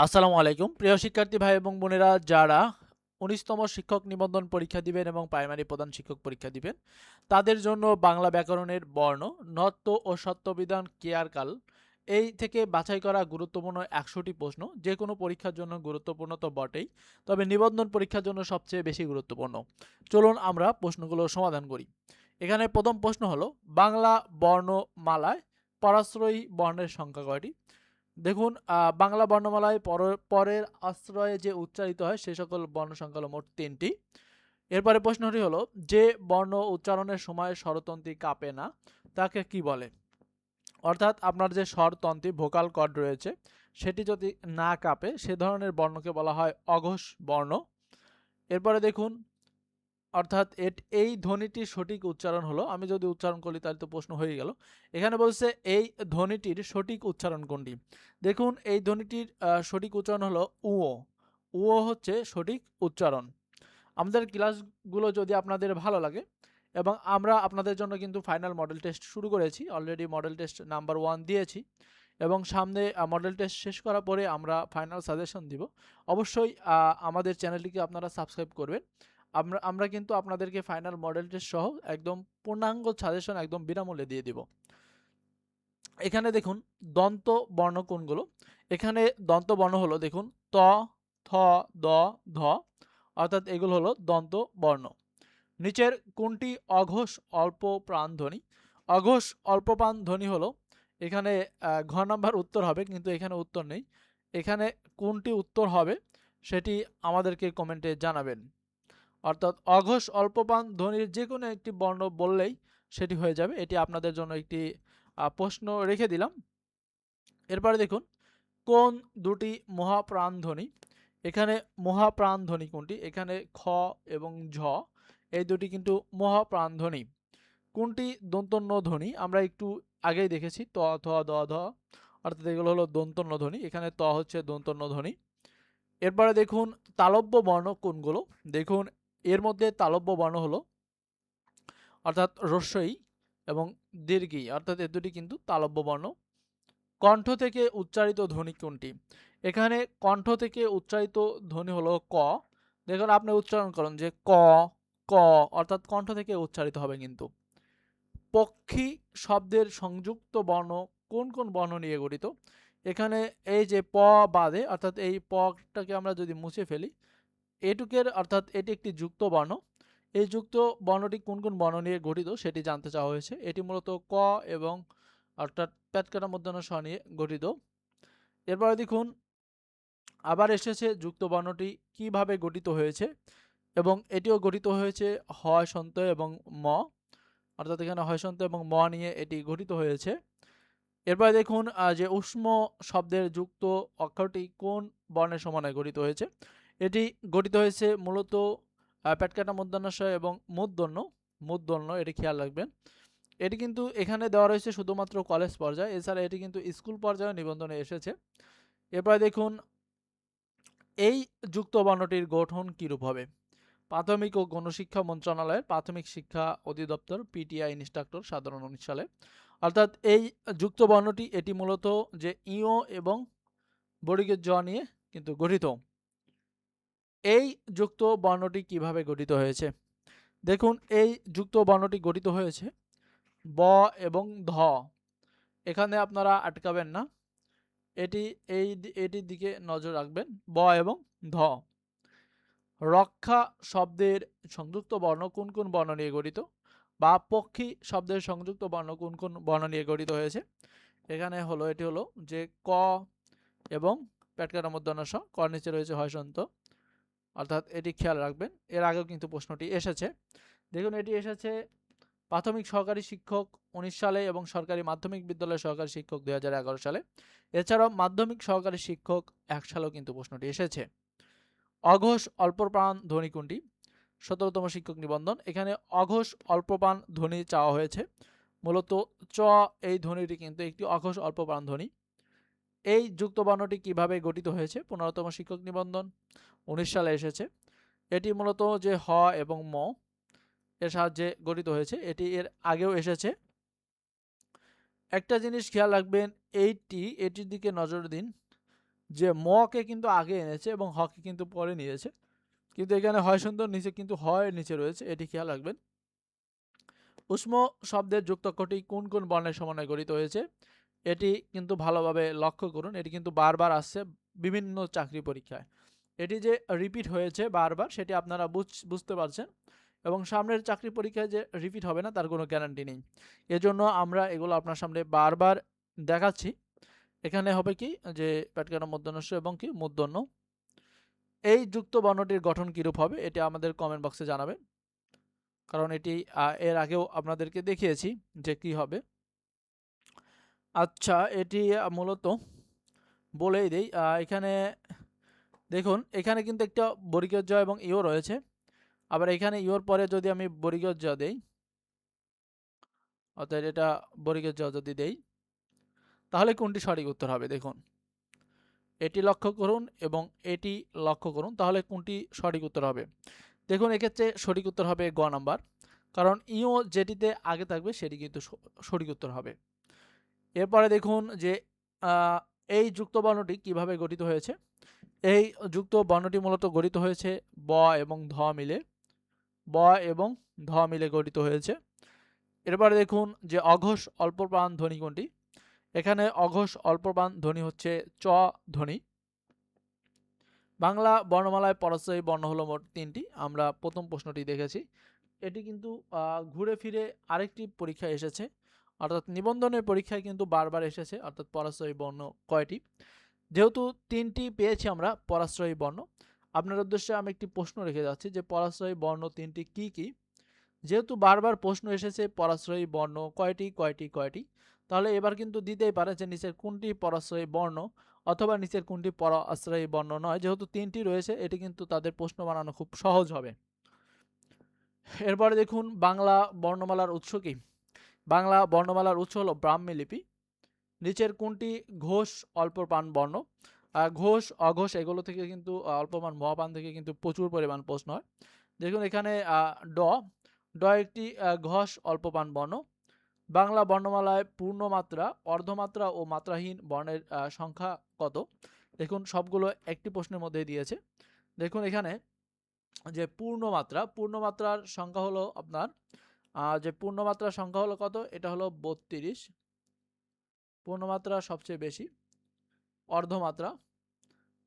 আসসালামু আলাইকুম প্রিয় শিক্ষার্থী ভাই এবং বোনেরা যারা ১৯তম শিক্ষক নিবন্ধন পরীক্ষা দিবেন এবং প্রাইমারি প্রধান শিক্ষক পরীক্ষা দিবেন তাদের জন্য বাংলা ব্যাকরণের বর্ণ, নত্ব ও সত্যবিধান কেয়ারকাল এই থেকে বাছাই করা গুরুত্বপূর্ণ ১০০টি প্রশ্ন যে কোনো পরীক্ষার জন্য গুরুত্বপূর্ণ তো বটেই, তবে নিবন্ধন পরীক্ষার জন্য সবচেয়ে বেশি গুরুত্বপূর্ণ। চলুন আমরা প্রশ্নগুলো সমাধান করি। এখানে প্রথম প্রশ্ন হলো বাংলা বর্ণমালায় পরাশ্রয়ী বর্ণের সংখ্যা কয়টি? দেখুন বাংলা বর্ণমালায় পরের আশ্রয়ে যে উচ্চারিত হয় সে সকল বর্ণ সংখ্যা হলো মোট ৩টি। এরপরে প্রশ্নটি হলো যে বর্ণ উচ্চারণের সময় স্বরতন্ত্রী কাঁপে না তাকে কি বলে? অর্থাৎ আপনার যে স্বরতন্ত্রী ভোকাল কর্ড রয়েছে সেটি যদি না কাঁপে সে ধরনের বর্ণকে বলা হয় অঘোষ বর্ণ। এরপরে দেখুন অর্থাৎ এই ধ্বনিটির সঠিক উচ্চারণ হলো, আমি যদি উচ্চারণ করি তাহলে তো প্রশ্ন হয়ে গেল। এখানে বলছে এই ধ্বনিটির সঠিক উচ্চারণ কোনটি? দেখুন এই ধ্বনিটির সঠিক উচ্চারণ হলো উও। উও হচ্ছে সঠিক উচ্চারণ। আমাদের ক্লাসগুলো যদি আপনাদের ভালো লাগে এবং আমরা আপনাদের জন্য কিন্তু ফাইনাল মডেল টেস্ট শুরু করেছি, অলরেডি মডেল টেস্ট নাম্বার 1 দিয়েছি এবং সামনে মডেল টেস্ট শেষ করার পরে আমরা ফাইনাল সাজেশন দিব। অবশ্যই আমাদের চ্যানেলটিকে আপনারা সাবস্ক্রাইব করবেন। আমরা আমরা কিন্তু আপনাদেরকে ফাইনাল মডেল টেস্ট সহ একদম পূর্ণাঙ্গ সাজেশন একদম বিনামূল্যে দিয়ে দিব। এখানে দেখুন দন্ত বর্ণ কোনগুলো? এখানে দন্ত বর্ণ হলো দেখুন ত, থ, দ, ধ, অর্থাৎ এগুলো হলো দন্ত বর্ণ। নিচের কোনটি অঘোষ অল্প প্রাণ ধ্বনি? অঘোষ অল্প প্রাণ ধ্বনি হলো এখানে ঘ নাম্বার উত্তর হবে, কিন্তু এখানে উত্তর নেই। এখানে কোনটি উত্তর হবে সেটি আমাদেরকে কমেন্টে জানাবেন। অর্থাৎ অঘোষ অল্পপ্রাণ ধ্বনির যে কোনো একটি বর্ণ বললেই সেটি হয়ে যাবে। এটি আপনাদের জন্য একটি প্রশ্ন রেখে দিলাম। এরপরে দেখুন কোন দুটি মহাপ্রাণ ধ্বনি? এখানে মহাপ্রাণ ধ্বনি কোনটি? এখানে খ এবং ঝ এই দুটি কিন্তু মহাপ্রাণ ধ্বনি। কোনটি দন্তন্য ধ্বনি? আমরা একটু আগেই দেখেছি ত, থ, দ, ধ, অর্থাৎ এগুলো হলো দন্তন্য ধ্বনি। এখানে ত হচ্ছে দন্তন্য ধ্বনি। এরপরে দেখুন তালব্য বর্ণ কোনগুলো? দেখুন এর মধ্যে তালব্য বর্ণ হলো অর্থাৎ হ্রস্বই এবং দীর্ঘই, অর্থাৎ এ দুটি কিন্তু তালব্য বর্ণ। কণ্ঠ থেকে উচ্চারিত ধ্বনি কোনটি? এখানে কণ্ঠ থেকে উচ্চারিত ধ্বনি হলো ক। দেখুন আপনি উচ্চারণ করুন যে ক, ক, অর্থাৎ কণ্ঠ থেকে উচ্চারিত হবে কিন্তু। পক্ষী শব্দের সংযুক্ত বর্ণ কোন কোন বর্ণ নিয়ে গঠিত? এখানে এই যে প বাদে অর্থাৎ এই পটাকে আমরা যদি মুছে ফেলি, এটুকের অর্থাৎ এটি একটি যুক্ত বর্ণ। এই যুক্ত বর্ণটি কোন কোন বর্ণ নিয়ে গঠিত সেটি জানতে চাওয়া হয়েছে। এটি মূলত ক এবং অর্থাৎ পেটকাটা মূর্ধন্য ষ নিয়ে গঠিত। এরপরে দেখুন আবার এসেছে যুক্ত বর্ণটি কিভাবে গঠিত হয়েছে এবং এটিও গঠিত হয়েছে হয় সন্ত এবং ম, অর্থাৎ এখানে হয় সন্ত এবং ম নিয়ে এটি গঠিত হয়েছে। এরপরে দেখুন যে উষ্ম শব্দের যুক্ত অক্ষরটি কোন বর্ণের সমন্বয়ে গঠিত হয়েছে? এটি গঠিত হয়েছে মূলত পেটকাটা মূর্ধন্য ষ এবং মূর্ধন্য মূর্ধন্য, এটি খেয়াল রাখবেন। এটি কিন্তু এখানে দেওয়া রয়েছে শুধুমাত্র কলেজ পর্যায়ে, এছাড়া এটি কিন্তু স্কুল পর্যায়ে নিবন্ধনে এসেছে। এরপরে দেখুন এই যুক্ত বর্ণটির গঠন কীরূপ হবে? প্রাথমিক ও গণশিক্ষা মন্ত্রণালয়ের প্রাথমিক শিক্ষা অধিদপ্তর পিটিআই ইনস্ট্রাক্টর সাধারণ 19 সালে। অর্থাৎ এই যুক্ত বর্ণটি এটি মূলত যে ইও এবং বর্গের জ নিয়ে কিন্তু গঠিত। এই যুক্ত বর্ণটি কিভাবে গঠিত হয়েছে? দেখুন এই যুক্ত বর্ণটি গঠিত হয়েছে ব এবং ধ। এখানে আপনারা আটকাবেন না, এটি এটির দিকে নজর রাখবেন। ব এবং ধ। রক্ষা শব্দের সংযুক্ত বর্ণ কোন কোন বর্ণ নিয়ে গঠিত? বা পক্ষী শব্দের সংযুক্ত বর্ণ কোন কোন বর্ণ নিয়ে গঠিত হয়েছে? এখানে হলো এটি হলো যে ক এবং পেটকাটা মূর্ধন্য ষ, কর নিচে রয়েছে হয়সন্ত, অর্থাৎ এটি খেয়াল রাখবেন। এর আগেও কিন্তু প্রশ্নটি এসেছে। দেখুন এটি এসেছে প্রাথমিক সহকারী শিক্ষক 19 সালে এবং সরকারি মাধ্যমিক বিদ্যালয়ের সহকারী শিক্ষক 2011 সালে। এছাড়াও মাধ্যমিক সহকারী শিক্ষক 1 সালেও কিন্তু প্রশ্নটি এসেছে। অঘোষ অল্পপ্রাণ ধ্বনি কোনটি? 17তম শিক্ষক নিবন্ধন। এখানে অঘোষ অল্পপ্রাণ ধ্বনি চাওয়া হয়েছে। মূলত চ এই ধ্বনিটি কিন্তু একটি অঘোষ অল্পপ্রাণ ধ্বনি। এই যুক্ত বর্ণটি কিভাবে গঠিত হয়েছে? 15তম শিক্ষক নিবন্ধন 19 সালে এসেছে। এটি মূলত যে হ এবং ম এর সাহায্যে গঠিত হয়েছে। এটি এর আগেও এসেছে। একটা জিনিস খেয়াল রাখবেন, এটির দিকে নজর দিন। যে ম কে কিন্তু আগে এনেছে এবং হ কে কিন্তু পরে নিয়েছে, কিন্তু এখানে হয় সুন্দর নিচে কিন্তু হয় নিচে রয়েছে, এটি খেয়াল রাখবেন। উষ্ম শব্দের যুক্তাক্ষরটি কোন কোন বর্ণের সমন্বয়ে গঠিত হয়েছে, এটি কিন্তু ভালোভাবে লক্ষ্য করুন। এটি কিন্তু বারবার আসছে বিভিন্ন চাকরি পরীক্ষায়। এটি যে রিপিট হয়েছে বারবার সেটি আপনারা বুঝতে পারছেন, এবং সামনের চাকরি পরীক্ষায় যে রিপিট হবে না তার কোনো গ্যারান্টি নেই। এজন্য আমরা এগুলো আপনার সামনে বারবার দেখাচ্ছি। এখানে হবে কি যে প্যাটকানা মূর্ধন্য এবং কি মূর্ধন্য। এই যুক্ত বর্ণটির গঠন কিরূপ হবে এটি আমাদের কমেন্ট বক্সে জানাবেন, কারণ এটি এর আগেও আপনাদেরকে দেখিয়েছি যে কি হবে। আচ্ছা, এটি মূলত বলেই দেই। এখানে দেখুন, এখানে কিন্তু একটা বর্গীয় জ এবং ইও রয়েছে। আবার এখানে ইওর পরে যদি আমি বর্গীয় জ দেই, অর্থাৎ এটা বর্গীয় জ যদি দেই, তাহলে কোনটি সঠিক উত্তর হবে? দেখুন, এটি লক্ষ্য করুন এবং এটি লক্ষ্য করুন, তাহলে কোনটি সঠিক উত্তর হবে? দেখুন, এক্ষেত্রে সঠিক উত্তর হবে গ নাম্বার, কারণ ইও যেটিতে আগে থাকবে সেটি কিন্তু সঠিক উত্তর হবে। এরপরে দেখুন যে এই যুক্ত বর্ণটি কিভাবে গঠিত হয়েছে। এই যুক্ত বর্ণটি মূলত গঠিত হয়েছে ব এবং ধ মিলে, ব এবং ধ মিলে গঠিত হয়েছে। এরপরে দেখুন যে অঘোষ অল্পপ্রাণ ধ্বনি কোনটি। এখানে অঘোষ অল্পপ্রাণ ধ্বনি হচ্ছে চ ধ্বনি। বাংলা বর্ণমালায় পরাশ্রয়ী বর্ণ হলো মোট 3টি। আমরা প্রথম প্রশ্নটি দেখেছি। এটি কিন্তু ঘুরে ফিরে আরেকটি পরীক্ষায় এসেছে, অর্থাৎ নিবন্ধনের পরীক্ষায় কিন্তু বারবার এসেছে, অর্থাৎ পরাশ্রয়ী বর্ণ কয়টি। যেহেতু 3টি পেয়েছি আমরা পরাশ্রয়ী বর্ণ, আপনার উদ্দেশ্যে আমি একটি প্রশ্ন রেখে যাচ্ছি যে পরাশ্রয়ী বর্ণ 3টি কি কি। যেহেতু বারবার প্রশ্ন এসেছে পরাশ্রয়ী বর্ণ কয়টি কয়টি কয়টি, তাহলে এবার কিন্তু দিতেই পারে যে নিচের কোনটি পরাশ্রয়ী বর্ণ অথবা নিচের কোনটি পরাশ্রয়ী বর্ণ নয়। যেহেতু 3টি রয়েছে, এটি কিন্তু তাদের প্রশ্ন বানানো খুব সহজ হবে। এরপরে দেখুন বাংলা বর্ণমালার উৎস কি। বাংলা বর্ণমালার উৎস হলো ব্রাহ্মী লিপি। নিচের কোনটি ঘোষ অল্পপ্রাণ বর্ণ। ঘোষ অঘোষ এগুলো থেকে কিন্তু অল্পপ্রাণ মহাপ্রাণ থেকে কিন্তু প্রচুর পরিমাণ প্রশ্ন হয়। দেখুন এখানে ড ড একটি ঘোষ অল্পপ্রাণ বর্ণ। বাংলা বর্ণমালায় পূর্ণমাত্রা, অর্ধমাত্রা ও মাত্রাহীন বর্ণের সংখ্যা কত। দেখুন সবগুলো একটি প্রশ্নের মধ্যে দিয়েছে। দেখুন এখানে যে পূর্ণমাত্রার সংখ্যা হলো আপনার যে পূর্ণমাত্রার সংখ্যা হলো কত, এটা হলো 32। পূর্ণমাত্রা সবচেয়ে বেশি। অর্ধমাত্রা,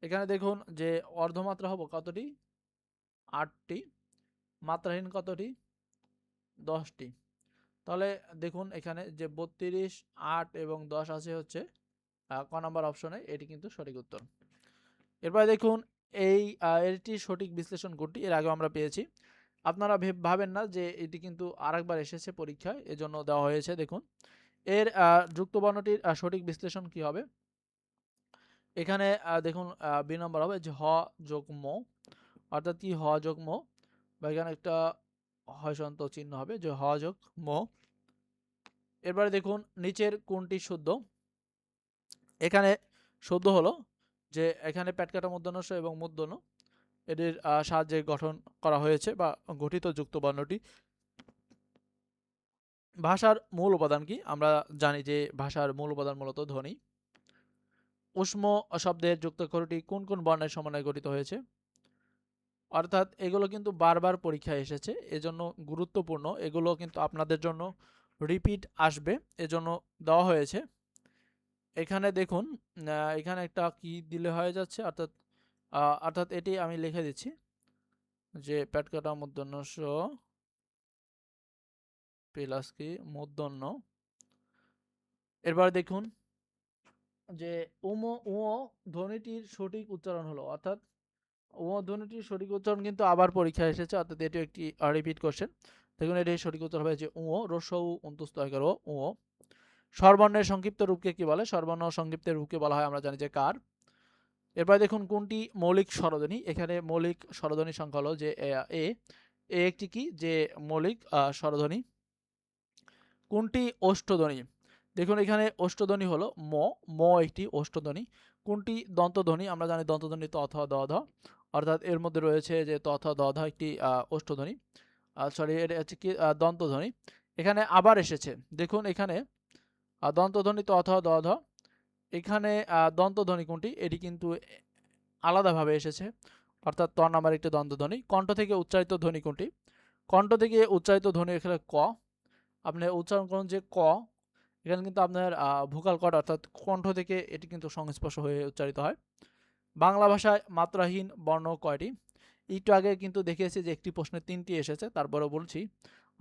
এখানে দেখুন যে অর্ধমাত্রা হবো কতটি, 8টি। মাত্রাহীন কতটি, 10টি। তাহলে দেখুন এখানে যে 32, 8 এবং 10 আছে হচ্ছে ক নাম্বার অপশনে, এটি কিন্তু সঠিক উত্তর। এরপরে দেখুন এটি সঠিক বিশ্লেষণ কোনটি, এর আগে আমরা পেয়েছি। আপনারা ভাবেন না যে এটি কিন্তু আরেকবার এসেছে পরীক্ষায়, এজন্য দেওয়া হয়েছে। দেখুন এর যুক্ত বর্ণটির সঠিক বিশ্লেষণ কি হবে। এখানে দেখুন বি নম্বর হবে যে হ যোগ ম, অর্থাৎ কি হ যোগ ম, বা এখানে একটা হয়সন্ত চিহ্ন হবে যে হ যোগ ম। এরপরে দেখুন নিচের কোনটি শুদ্ধ। এখানে শুদ্ধ হলো যে এখানে প্যাটকাটা মূর্ধন্য এবং মূর্ধন্য এটির সাহায্যে গঠন করা হয়েছে বা গঠিত যুক্ত বর্ণটি। ভাষার মূল উপাদান কি, আমরা জানি যে ভাষার মূল উপাদান মূলত ধ্বনি। উষ্ম শব্দের যুক্তাক্ষরটি কোন কোন বর্ণের সমন্বয়ে গঠিত হয়েছে। অর্থাৎ এগুলো কিন্তু বারবার পরীক্ষায় এসেছে, এজন্য গুরুত্বপূর্ণ, এগুলো কিন্তু আপনাদের জন্য রিপিট আসবে, এজন্য দেওয়া হয়েছে। এখানে দেখুন এখানে একটা কি দিলে হয়ে যাচ্ছে, অর্থাৎ এটি আমি লিখে দিচ্ছি যে প্যাটকাটা মূর্ধন্য স প্লাস কি মূর্ধন্য। এরপর দেখুন যে ও ধ্বনিটির সঠিক উচ্চারণ হলো, অর্থাৎ ও ধ্বনিটির সঠিক উচ্চারণ কিন্তু আবার পরীক্ষায় এসেছে, অর্থাৎ এটি একটি রিপিট কোশ্চেন। দেখুন এটির সঠিক উত্তর হবে যে রস্যউ অন্তুস্তয়কার ও। স্বরবর্ণের সংক্ষিপ্ত রূপকে কি বলে। স্বরবর্ণ সংক্ষিপ্তের রূপকে বলা হয় আমরা জানি যে কার। এরপর দেখুন কোনটি মৌলিক স্বরধ্বনি। এখানে মৌলিক স্বরধ্বনির সংখ্যা হলো যে এ একটি কি যে মৌলিক স্বরধ্বনি। কোনটি অষ্টধ্বনি। দেখুন এখানে অষ্টধ্বনি হলো ম, ম একটি অষ্টধ্বনি। কোনটি দন্তধ্বনি, আমরা জানি দন্তধ্বনি ত থ দ ধ, অর্থাৎ এর মধ্যে রয়েছে যে ত থ দ ধ একটি অষ্টধ্বনি, সরি এটা হচ্ছে কি দন্তধ্বনি। এখানে আবার এসেছে, দেখুন এখানে দন্তধ্বনি ত থ দ ধ, এখানে দন্তধ্বনি কোনটি, এটি কিন্তু আলাদাভাবে এসেছে, অর্থাৎ ত নাম্বার একটি দন্তধ্বনি। কণ্ঠ থেকে উচ্চারিত ধ্বনি কোনটি, কণ্ঠ থেকে উচ্চারিত ধ্বনি এখানে ক। আপনি উচ্চারণ করুন যে ক, এখানে কিন্তু আপনার ভোকাল কর্ড অর্থাৎ কণ্ঠ থেকে এটি কিন্তু সংস্পর্শ হয়ে উচ্চারিত হয়। বাংলা ভাষায় মাত্রাহীন বর্ণ কয়টি, একটু আগে কিন্তু দেখিয়েছি যে একটি প্রশ্নে 3টি এসেছে, তারপরেও বলছি,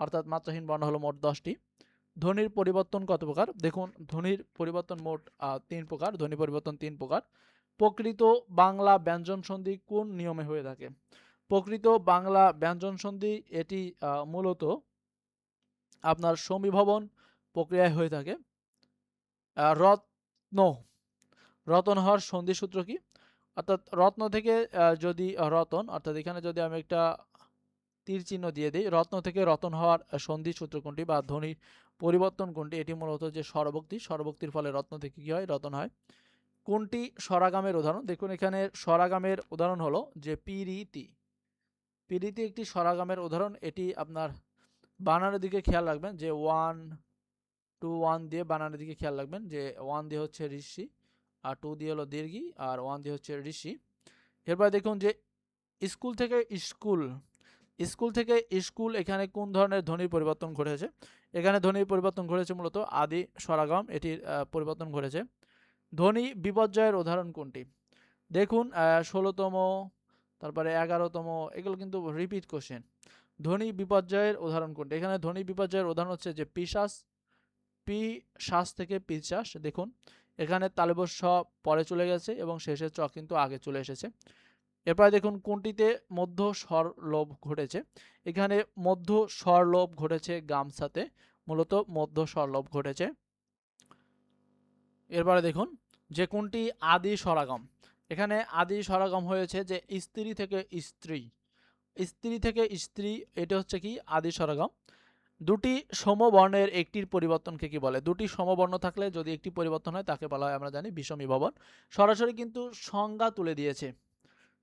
অর্থাৎ মাত্রাহীন বর্ণ হলো মোট 10টি। ধ্বনির পরিবর্তন কত প্রকার, দেখুন ধ্বনির পরিবর্তন মোট 3 প্রকার, ধ্বনি পরিবর্তন 3 প্রকার। প্রকৃত বাংলা ব্যঞ্জন সন্ধি কোন নিয়মে হয়ে থাকে, প্রকৃত বাংলা ব্যঞ্জন সন্ধি এটি মূলত আপনার সমীভবন প্রক্রিয়ায় হয়ে থাকে। রত্ন, রতন হওয়ার সন্ধি সূত্র কি, অর্থাৎ রত্ন থেকে যদি রতন, অর্থাৎ এখানে যদি আমি একটা তীর চিহ্ন দিয়ে দিই, রত্ন থেকে রতন হওয়ার সন্ধি সূত্র কোনটি বা ধ্বনির পরিবর্তন কোনটি, এটি মূলত যে স্বরভক্তি, স্বরভক্তির ফলে রত্ন থেকে কি হয়, রতন হয়। কোনটি স্বরাগামের উদাহরণ, দেখুন এখানে স্বরাগামের উদাহরণ হলো যে পিরিতি, পিরিতি একটি স্বরাগামের উদাহরণ। এটি আপনার বানানের দিকে খেয়াল রাখবেন যে 1 2 1 দিয়ে বানানের দিকে খেয়াল রাখবেন যে 1 দিয়ে হচ্ছে ঋষি, আর 2 দিয়ে হলো দীর্ঘি, আর 1 দিয়ে হচ্ছে ঋষি। এরপর দেখুন যে স্কুল থেকে স্কুল, স্কুল থেকে স্কুল, এখানে কোন ধরনের ধ্বনির পরিবর্তন ঘটেছে, এখানে ধ্বনির পরিবর্তন ঘটেছে মূলত আদি স্বরাগম, এটির পরিবর্তন ঘটেছে। ধ্বনি বিপর্যয়ের উদাহরণ কোনটি, দেখুন 16তম, তারপরে 11তম, এগুলো কিন্তু রিপিট কোশ্চেন। ধ্বনি বিপর্যয়ের উদাহরণ কোনটি, এখানে ধ্বনি বিপর্যয়ের উদাহরণ হচ্ছে যে পিশাস, পি শ্বাস থেকে পিশ্বাস, দেখুন এখানে তালব্য স পরে চলে গেছে এবং শেষের চ কিন্তু আগে চলে এসেছে। এরপরে দেখুন কোনটিতে মধ্য স্বর লোভ ঘটেছে, এখানে মধ্য স্বর লোভ ঘটেছে গামছাতে, মূলত মধ্য স্বর লোভ ঘটেছে। এরপরে দেখুন যে কোনটি আদি স্বরাগম, এখানে আদি স্বরাগম হয়েছে যে স্ত্রী থেকে স্ত্রী, স্ত্রী থেকে স্ত্রী, এটা হচ্ছে কি আদি স্বরাগম। দুটি সমবর্ণের একটির পরিবর্তনকে কি বলে, দুটি সমবর্ণ থাকলে যদি একটি পরিবর্তন হয় তাকে বলা হয় আমরা জানি বিষমীভবন। সরাসরি কিন্তু সংজ্ঞা তুলে দিয়েছে,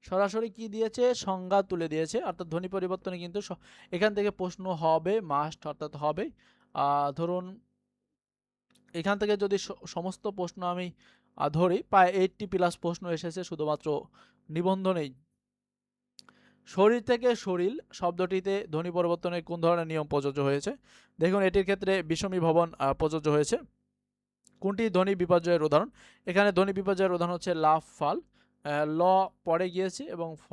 সরাসরি কি দিয়েছে, সংজ্ঞা তুলে দিয়েছে, অর্থাৎ ধ্বনি পরিবর্তনে কিন্তু এখান থেকে প্রশ্ন হবে মাস্ট, অর্থাৎ হবে। ধরুন এখান থেকে যদি সমস্ত প্রশ্ন আমি ধরি, প্রায় 80+ প্রশ্ন এসেছে শুধুমাত্র নিবন্ধনেই। শরীর থেকে শরীর শব্দটিতে ধ্বনি পরিবর্তনের কোন ধরনের নিয়ম প্রযোজ্য হয়েছে, দেখুন এটির ক্ষেত্রে বিষমীভবন প্রযোজ্য হয়েছে। কোনটি ধ্বনি বিপর্যয়ের উদাহরণ, এখানে ধ্বনি বিপর্যয়ের উদাহরণ হচ্ছে লাফ ফাল, ল পরে গিয়েছে এবং ফ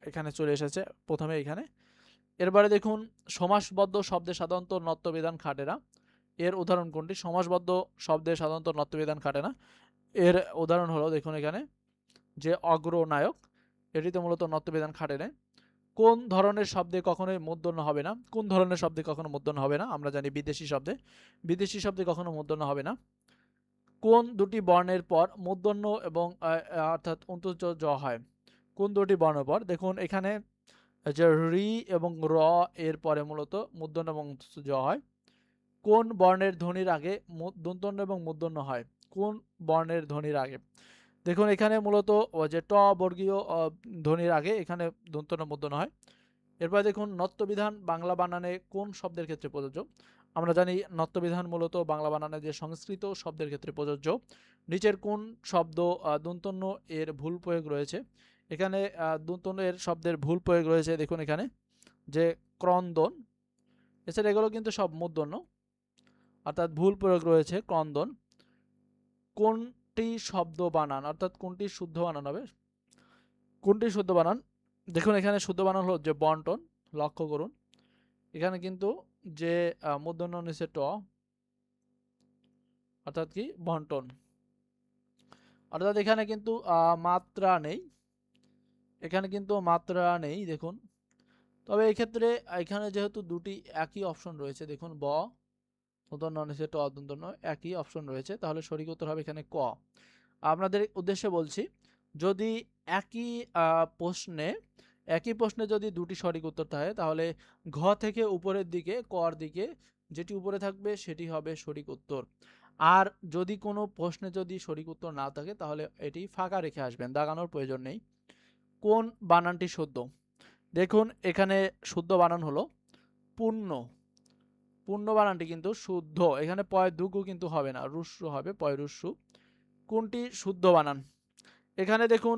এখানে চলে এসেছে প্রথমে এখানে। এরপরে দেখুন সমাসবদ্ধ শব্দে সাধারণত নত্যবিধান খাটে না, এর উদাহরণ কোনটি, সমাসবদ্ধ শব্দে সাধারণত নত্যবিধান খাটে না, এর উদাহরণ হলো দেখুন এখানে যে অগ্রনায়ক, এটিতে মূলত নত্যবিধান খাটে না। কোন ধরনের শব্দে কখনোই মূর্ধন্য হবে না, কোন ধরনের শব্দে কখনো মূর্ধন্য হবে না, আমরা জানি বিদেশি শব্দে, বিদেশি শব্দে কখনো মূর্ধন্য হবে না। কোন দুটি বর্ণের পর মূর্ধন্য এবং অর্থাৎ অন্তর্জ জ হয়, কোন দুটি বর্ণের পর, দেখুন এখানে যে রি এবং র এর পরে মূলত মূর্ধন্য এবং অন্তর্জ জ হয়। কোন বর্ণের ধ্বনির আগে দন্তন্য এবং মূর্ধন্য হয়, কোন বর্ণের ধ্বনির আগে, দেখুন এখানে মূলত যে ট বর্গীয় ধ্বনির আগে এখানে দন্তন্য মূর্ধন্য হয়। এরপর দেখুন নত্যবিধান বাংলা বানানে কোন শব্দের ক্ষেত্রে প্রযোজ্য, আমরা জানি নত্যবিধান মূলত বাংলা বানানে যে সংস্কৃত শব্দের ক্ষেত্রে প্রযোজ্য। নিচের কোন শব্দ দন্তন্য এর ভুল প্রয়োগ রয়েছে, এখানে দন্তন্য এর শব্দের ভুল প্রয়োগ রয়েছে, দেখুন এখানে যে ক্রন্দন, এছাড়া এগুলো কিন্তু সব মূর্ধন্য, অর্থাৎ ভুল প্রয়োগ রয়েছে ক্রন্দন। কোনটি শব্দ বানান, অর্থাৎ কোনটি শুদ্ধ বানান হবে, কোনটি শুদ্ধ বানান, দেখুন এখানে শুদ্ধ বানান হলো যে বন্টন, লক্ষ্য করুন এখানে কিন্তু যে মূর্ধন্য নিচে ট, অর্থাৎ কি বন্টন, অর্থাৎ এখানে কিন্তু মাত্রা নেই, এখানে কিন্তু মাত্রা নেই দেখুন। তবে এই ক্ষেত্রে এখানে যেহেতু দুটি একই অপশন রয়েছে, দেখুন ব মূর্ধন্য নিচে ট দন্তন্য একই অপশন রয়েছে, তাহলে সঠিক উত্তর হবে এখানে ক। আপনাদের উদ্দেশ্যে বলছি, যদি একই প্রশ্নে যদি দুটি সঠিক উত্তর থাকে তাহলে ঘ থেকে উপরের দিকে কর দিকে যেটি উপরে থাকবে সেটি হবে সঠিক উত্তর। আর যদি কোনো প্রশ্নে যদি সঠিক উত্তর না থাকে তাহলে এটি ফাঁকা রেখে আসবেন, দাগানোর প্রয়োজন নেই। কোন বানানটি শুদ্ধ, দেখুন এখানে শুদ্ধ বানান হলো পূর্ণ, পূর্ণ বানানটি কিন্তু শুদ্ধ, এখানে পয় দুগু কিন্তু হবে না, রুস্সু হবে, পয় রুস্সু। কোনটি শুদ্ধ বানান? এখানে দেখুন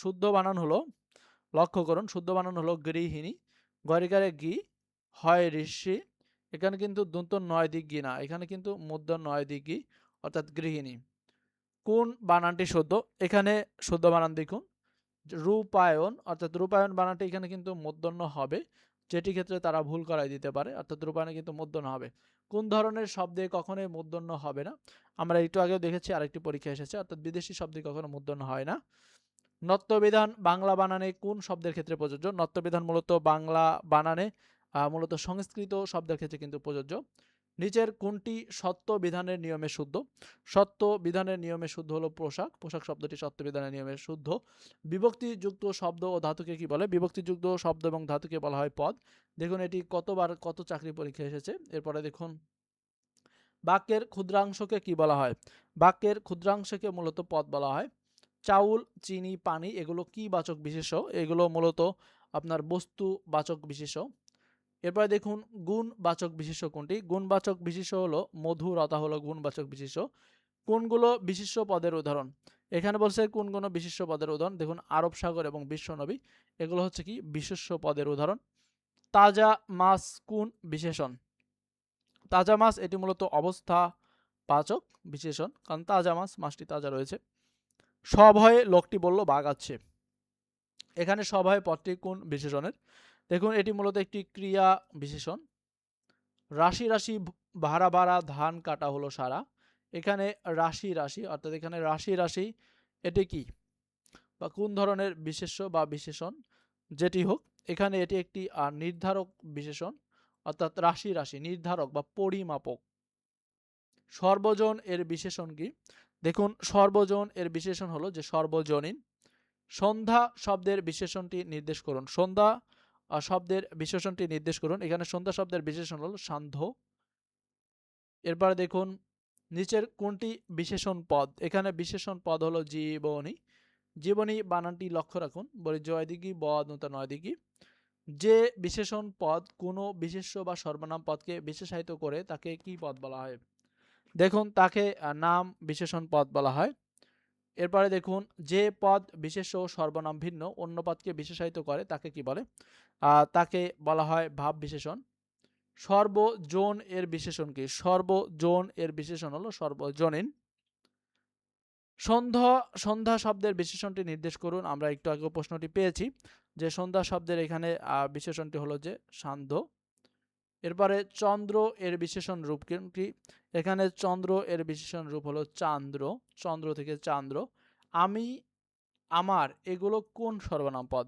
শুদ্ধ বানান হলো, লক্ষ্য করুন, শুদ্ধ বানান হলো গৃহিণী, গরিকারে গি, হয় ঋষি। এখানে কিন্তু দন্ত নয় দিক গি না, এখানে কিন্তু মধ্য নয় দিক গি, অর্থাৎ গৃহিণী। কোন বানানটি শুদ্ধ? এখানে শুদ্ধ বানান দেখুন, রূপায়ণ, অর্থাৎ রূপায়ণ বানানটি এখানে কিন্তু মূর্ধন্য হবে, যেটি ক্ষেত্রে তারা ভুল করাই দিতে পারে, অর্থাৎ রূপায়ণে কিন্তু মূর্ধন্য হবে। কোন ধরনের শব্দে কখনোই মূর্ধন্য হবে না? আমরা একটু আগেও দেখেছি, আরেকটি পরীক্ষা এসেছে, অর্থাৎ বিদেশি শব্দে কখনো মূর্ধন্য হয় না। নত্যবিধান বাংলা বানানে কোন শব্দের ক্ষেত্রে প্রযোজ্য? নত্যবিধান মূলত বাংলা বানানে মূলত সংস্কৃত শব্দের ক্ষেত্রে কিন্তু প্রযোজ্য। নিচের কোনটি সত্য বিধানের নিয়মে শুদ্ধ? সত্য বিধানের নিয়মে শুদ্ধ হলো পোশাক, পোশাক শব্দটি সত্য বিধানের নিয়মে শুদ্ধ। বিভক্তিযুক্ত শব্দ ও ধাতুকে কি বলে? বিভক্তিযুক্ত শব্দ এবং ধাতুকে বলা হয় পদ। দেখুন এটি কতবার কত চাকরি পরীক্ষা এসেছে। এরপরে দেখুন, বাক্যের ক্ষুদ্রাংশকে কি বলা হয়? বাক্যের ক্ষুদ্রাংশকে মূলত পদ বলা হয়। চাউল, চিনি, পানি এগুলো কি বাচক বিশেষ্য? এগুলো মূলত আপনার বস্তু বাচক বিশেষ্য। এরপরে দেখুন, গুণবাচক বিশেষ্য কোনটি? গুণবাচক বিশেষ্য হলো মধুরতা, হলো গুণবাচক বিশেষ্য। কোনগুলো বিশেষ্য পদের উদাহরণ? এখানে বলছে কোনগুলো বিশেষ্য পদের উদাহরণ। দেখুন, আরব সাগর এবং বিশ্বনবী এগুলো হচ্ছে কি বিশেষ্য পদের উদাহরণ। তাজা মাছ কোন বিশেষণ? তাজা মাছ এটি মূলত অবস্থা বাচক বিশেষণ, কারণ তাজা মাছ, মাছটি তাজা রয়েছে। সভয়ে লোকটি বলল বাঘ আছে, এখানে সভয়ে পদটি কোন বিশেষণের? দেখুন এটি মূলত একটি ক্রিয়া বিশেষণ। রাশি রাশি ভাড়া ভাড়া ধান কাটা হলো সারা, এখানে রাশি রাশি, অর্থাৎ এখানে রাশি রাশি এটি কি বা কোন ধরনের বিশেষ্য বা বিশেষণ যেটি হোক, এখানে এটি একটি নির্ধারক বিশেষণ, অর্থাৎ রাশি রাশি নির্ধারক বা পরিমাপক। সর্বজন এর বিশেষণ কি? দেখুন সর্বজন এর বিশেষণ হলো যে সর্বজনীন। সন্ধ্যা শব্দের বিশেষণটি নির্দেশ করুন। সন্ধ্যা শব্দের বিশেষণটি নির্দেশ করুন। এখানে সন্ধ্যা শব্দের বিশেষণ হলো সান্ধ্য। এরপরে দেখুন, নিচের কোনটি বিশেষণ পদ? এখানে বিশেষণ পদ হলো জীবনী। জীবনী বানানটি লক্ষ্য রাখুন, বলি জয় দিঘি ব দন্তা নয় দিঘি। যে বিশেষণ পদ কোনো বিশেষ্য বা সর্বনাম পদকে বিশেষায়িত করে তাকে কি পদ বলা হয়? দেখুন তাকে নাম বিশেষণ পদ বলা হয়। এরপরে দেখুন, যে পদ বিশেষ্য ও সর্বনাম ভিন্ন অন্য পদকে বিশেষায়িত করে তাকে কি বলে? তাকে বলা হয় ভাব বিশেষণ। সর্বজন এর বিশেষণ কি? সর্বজন এর বিশেষণ হলো সর্বজনীন। সন্ধ্যা সন্ধ্যা শব্দের বিশেষণটি নির্দেশ করুন। আমরা একটু আগে প্রশ্নটি পেয়েছি যে সন্ধ্যা শব্দের এখানে বিশেষণটি হলো যে সান্ধ্য। এরপরে চন্দ্র এর বিশেষণ রূপ কি? এখানে চন্দ্র এর বিশেষণ রূপ হলো চান্দ্র, চন্দ্র থেকে চান্দ্র। আমি, আমার এগুলো কোন সর্বনাম পদ?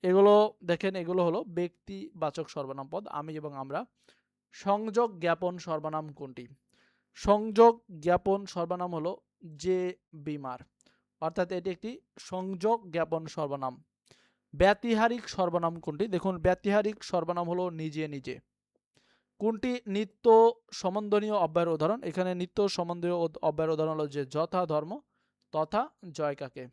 এগুলো দেখেন, এগুলো হলো ব্যক্তিবাচক সর্বনাম পদ, আমি এবং আমরা। সংযোগ জ্ঞাপন সর্বনাম কোনটি? সংযোগ জ্ঞাপন সর্বনাম হলো যে বিমার, অর্থাৎ এটি একটি সংযোগ জ্ঞাপন সর্বনাম। ব্যতিহারিক সর্বনাম কোনটি? দেখুন ব্যতিহারিক সর্বনাম হলো নিজে নিজে। কোনটি নিত্য সম্বন্ধনীয় অব্যয়ের উদাহরণ? এখানে নিত্য সম্বন্ধীয় অব্যয়ের উদাহরণ হলো যে যথা ধর্ম তথা জয় কাকে।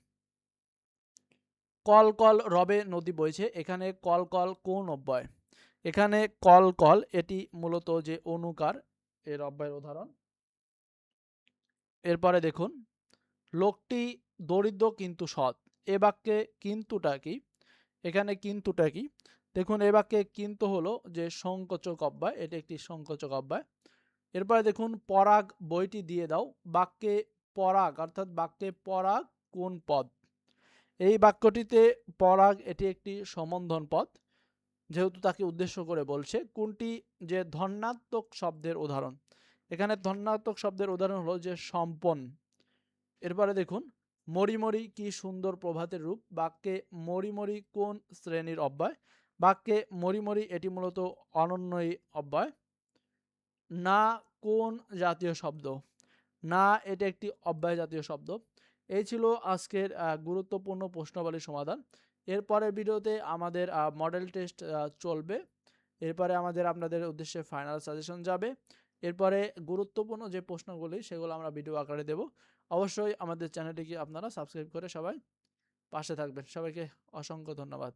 কল কল রবে নদী বইছে, এখানে কল কল কোন অব্যয়? এখানে কল কল এটি মূলত যে অনুকার এর অব্যয়ের উদাহরণ। এরপরে দেখুন, লোকটি দরিদ্র কিন্তু সৎ, এ বাক্যে কিন্তুটা কি? এখানে কিন্তুটা কি? দেখুন এ বাক্যে কিন্তু হলো যে সংকোচক অব্যয়, এটি একটি সংকোচক অব্যয়। এরপরে দেখুন, পরাগ বইটি দিয়ে দাও, বাক্যে পরাগ অর্থাৎ বাক্যে পরাগ কোন পদ? এই বাক্যটিতে পরাগ এটি একটি সম্বোধন পদ, যেহেতু তাকে উদ্দেশ্য করে বলছে। কোনটি যে ধন্যাত্মক শব্দের উদাহরণ? এখানে ধন্যাত্মক শব্দের উদাহরণ হলো যে সম্পন। এরপরে দেখুন, মরিমরি কি সুন্দর প্রভাতের রূপ, বাক্যে মরিমরি কোন শ্রেণীর অব্যয়? বাক্যে মরিমরি এটি মূলত অনন্যই অব্যয়। না কোন জাতীয় শব্দ? না এটা একটি অব্যয় জাতীয় শব্দ। এই ছিল আজকের গুরুত্বপূর্ণ প্রশ্নাবলীর সমাধান। এরপরের ভিডিওতে আমাদের মডেল টেস্ট চলবে। এরপরে আমাদের আপনাদের উদ্দেশ্যে ফাইনাল সাজেশন যাবে। এরপরে গুরুত্বপূর্ণ যে প্রশ্নগুলি সেগুলো আমরা ভিডিও আকারে দেব। অবশ্যই আমাদের চ্যানেলটিকে আপনারা সাবস্ক্রাইব করে সবাই পাশে থাকবেন। সবাইকে অসংখ্য ধন্যবাদ।